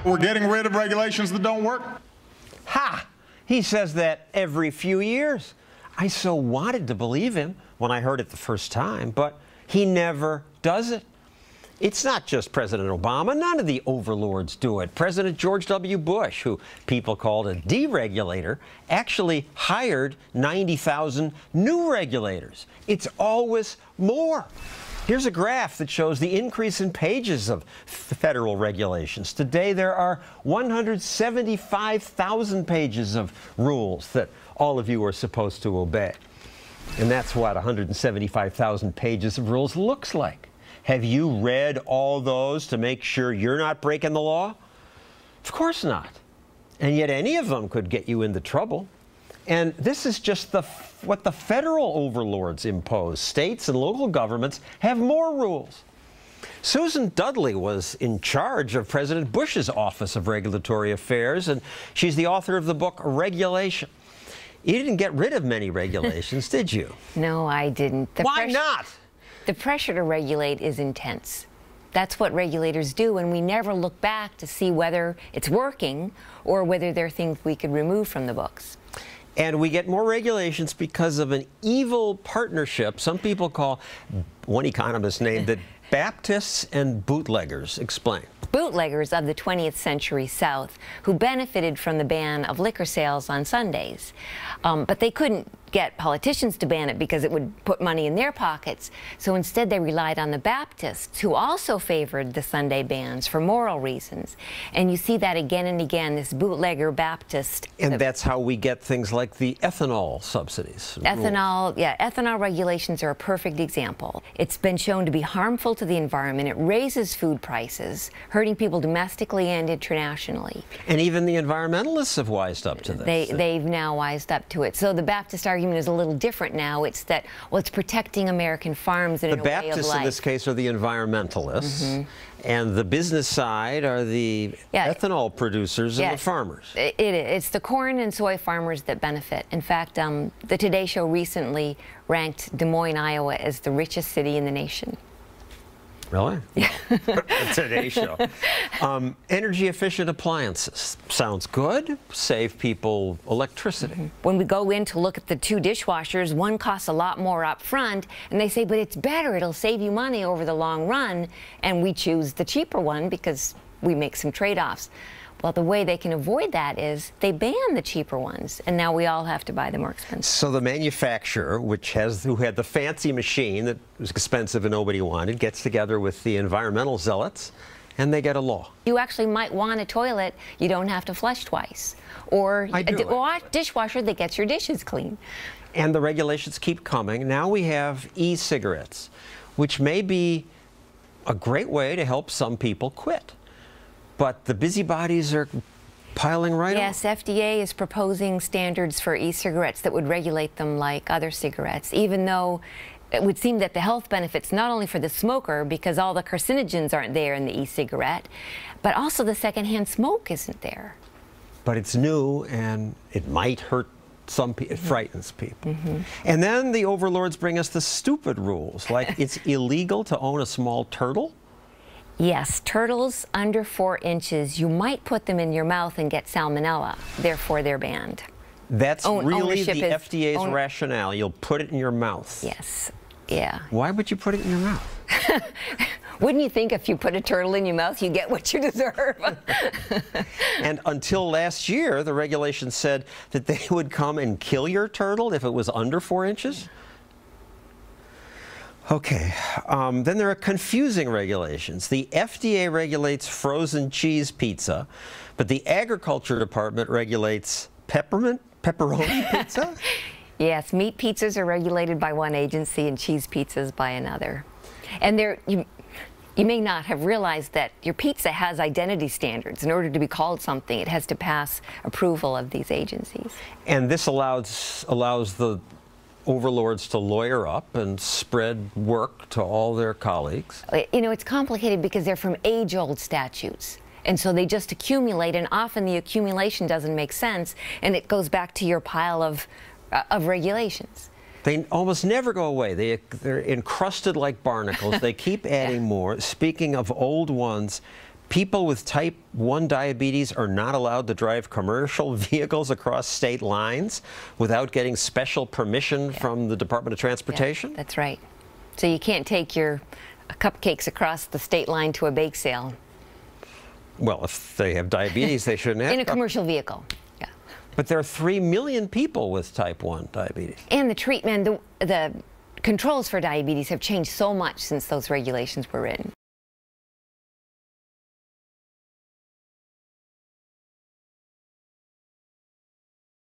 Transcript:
We're getting rid of regulations that don't work. Ha! He says that every few years. I so wanted to believe him when I heard it the first time, but he never does it. It's not just President Obama. None of the overlords do it. President George W. Bush, who people called a deregulator, actually hired 90,000 new regulators. It's always more. Here's a graph that shows the increase in pages of federal regulations. Today, there are 175,000 pages of rules that all of you are supposed to obey. And that's what 175,000 pages of rules looks like. Have you read all those to make sure you're not breaking the law? Of course not. And yet any of them could get you into trouble. And this is just what the federal overlords impose. States and local governments have more rules. Susan Dudley was in charge of President Bush's Office of Regulatory Affairs, and she's the author of the book Regulation. You didn't get rid of many regulations, did you? No, I didn't. Why not? The pressure to regulate is intense. That's what regulators do, and we never look back to see whether it's working or whether there are things we could remove from the books. And we get more regulations because of an evil partnership some people call, one economist named it, Baptists and bootleggers. Explain. Bootleggers of the 20th century South who benefited from the ban of liquor sales on Sundays. But they couldn't get politicians to ban it because it would put money in their pockets. So instead they relied on the Baptists, who also favored the Sunday bans for moral reasons. And you see that again and again, this bootlegger Baptist. And that's how we get things like the ethanol subsidies. Ethanol, yeah, ethanol regulations are a perfect example. It's been shown to be harmful to the environment. It raises food prices, hurting people domestically and internationally. And even the environmentalists have wised up to this. They've now wised up to it. So the Baptist argument is a little different now. It's that, well, it's protecting American farms in a way of life. The Baptists in this case are the environmentalists, and the business side are the ethanol producers and the farmers. It's the corn and soy farmers that benefit. In fact, the Today Show recently ranked Des Moines, Iowa as the richest city in the nation. Really? Yeah. The Today Show. Energy efficient appliances. Sounds good. Save people electricity. When we go in to look at the two dishwashers, one costs a lot more up front, and they say, but it's better. It'll save you money over the long run. And we choose the cheaper one because we make some trade-offs. Well, the way they can avoid that is they ban the cheaper ones, and now we all have to buy the more expensive. So the manufacturer, who had the fancy machine that was expensive and nobody wanted, gets together with the environmental zealots, and they get a law. You actually might want a toilet you don't have to flush twice, or a dishwasher that gets your dishes clean. And the regulations keep coming. Now we have e-cigarettes, which may be a great way to help some people quit. But the busybodies are piling right on. Yes, FDA is proposing standards for e-cigarettes that would regulate them like other cigarettes, even though it would seem that the health benefits not only for the smoker, because all the carcinogens aren't there in the e-cigarette, but also the secondhand smoke isn't there. But it's new, and it might hurt some people. It frightens people. And then the overlords bring us the stupid rules, like it's illegal to own a small turtle. Yes, turtles under 4 inches, you might put them in your mouth and get salmonella. Therefore, they're banned. That's really the FDA's rationale. You'll put it in your mouth. Yes. Yeah. Why would you put it in your mouth? Wouldn't you think if you put a turtle in your mouth, you get what you deserve? And until last year, the regulations said that they would come and kill your turtle if it was under 4 inches. Okay, then there are confusing regulations. The FDA regulates frozen cheese pizza, but the Agriculture Department regulates pepperoni pizza? Yes, meat pizzas are regulated by one agency and cheese pizzas by another. And you may not have realized that your pizza has identity standards. In order to be called something, it has to pass approval of these agencies. And this allows the overlords to lawyer up and spread work to all their colleagues. You know, it's complicated because they're from age-old statutes. And so they just accumulate, and often the accumulation doesn't make sense, and it goes back to your pile of regulations. They almost never go away. They're encrusted like barnacles. They keep adding more. Speaking of old ones, people with type 1 diabetes are not allowed to drive commercial vehicles across state lines without getting special permission from the Department of Transportation? Yeah, that's right. So you can't take your cupcakes across the state line to a bake sale. Well, if they have diabetes, they shouldn't have. In a commercial vehicle, yeah. But there are 3 million people with type 1 diabetes. And the treatment, the controls for diabetes have changed so much since those regulations were written.